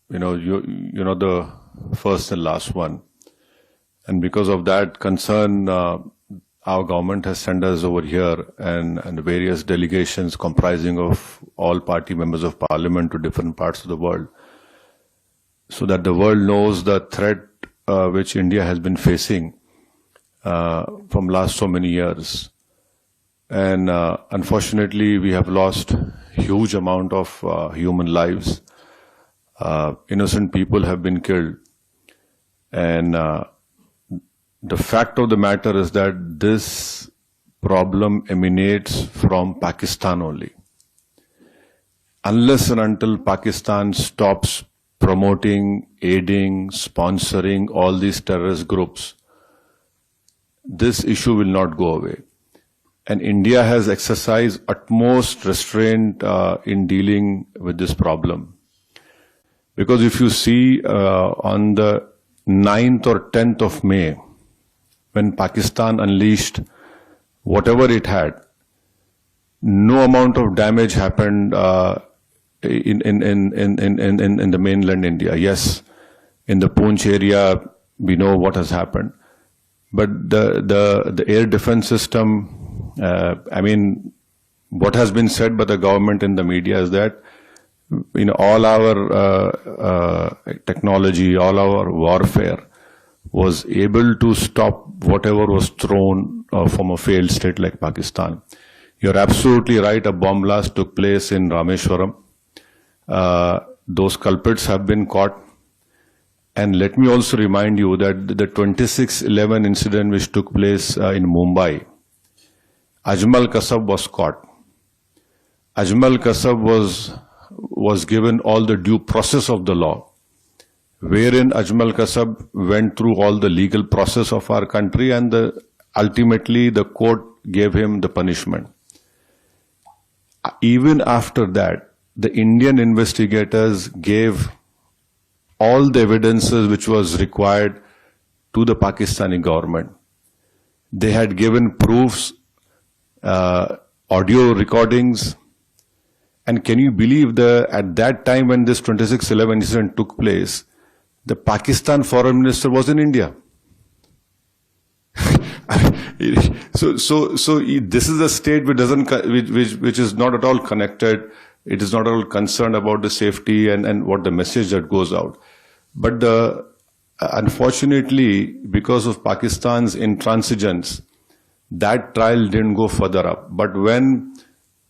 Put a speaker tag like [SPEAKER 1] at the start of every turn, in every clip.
[SPEAKER 1] you're not the first and last one. And because of that concern, our government has sent us over here and various delegations comprising of all party members of parliament to different parts of the world, so that the world knows the threat which India has been facing from last so many years. And unfortunately, we have lost huge amount of human lives. Innocent people have been killed. And the fact of the matter is that this problem emanates from Pakistan only. Unless and until Pakistan stops promoting, aiding, sponsoring all these terrorist groups, this issue will not go away. And India has exercised utmost restraint in dealing with this problem. Because if you see on the 9th or 10th of May, when Pakistan unleashed whatever it had, no amount of damage happened in the mainland India. Yes, in the Poonch area, we know what has happened. But the air defense system, what has been said by the government in the media is that all our technology, all our warfare was able to stop whatever was thrown from a failed state like Pakistan. You're absolutely right, a bomb blast took place in Rameshwaram. Those culprits have been caught. And let me also remind you that the 26/11 incident which took place in Mumbai, Ajmal Kasab was caught. Ajmal Kasab was given all the due process of the law, wherein Ajmal Kasab went through all the legal process of our country, and ultimately the court gave him the punishment. Even after that, the Indian investigators gave all the evidences which was required to the Pakistani government. They had given proofs, audio recordings. And can you believe at that time when this 26/11 incident took place, the Pakistan foreign minister was in India. So this is a state which is not at all connected. It is not at all concerned about the safety and what the message that goes out. But unfortunately, because of Pakistan's intransigence, that trial didn't go further up. But when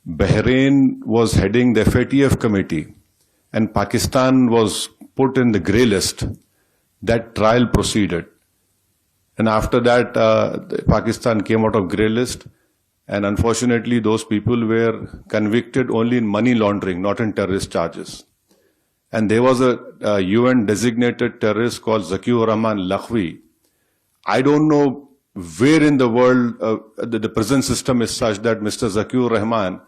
[SPEAKER 1] Bahrain was heading the FATF committee and Pakistan was put in the grey list, that trial proceeded. And after that, Pakistan came out of grey list. And unfortunately, those people were convicted only in money laundering, not in terrorist charges. And there was a UN designated terrorist called Zakiur Rahman Lakhvi. I don't know where in the world the prison system is such that Mr. Zakiur Rahman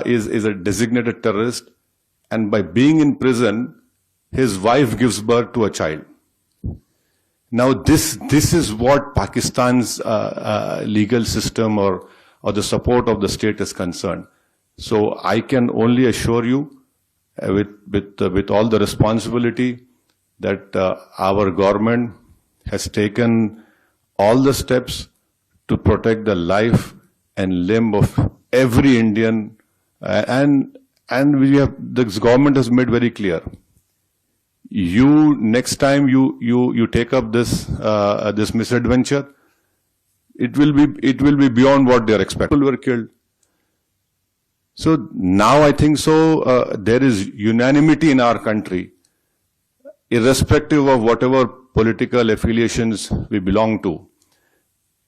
[SPEAKER 1] is a designated terrorist, and by being in prison, his wife gives birth to a child. Now this is what Pakistan's legal system or the support of the state is concerned. So I can only assure you, with all the responsibility, that our government has taken all the steps to protect the life and limb of every Indian, and this government has made very clear. Next time you take up this misadventure, it will be beyond what they are expecting. People were killed. So now I think there is unanimity in our country, irrespective of whatever political affiliations we belong to.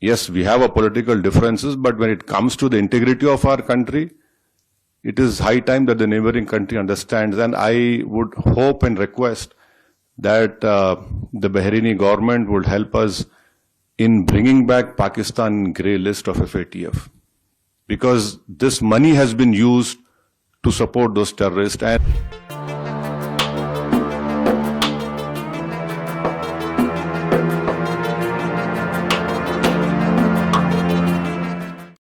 [SPEAKER 1] Yes, we have political differences, but when it comes to the integrity of our country, it is high time that the neighboring country understands. And I would hope and request that the Bahraini government would help us in bringing back Pakistan grey list of FATF. Because this money has been used to support those terrorists. And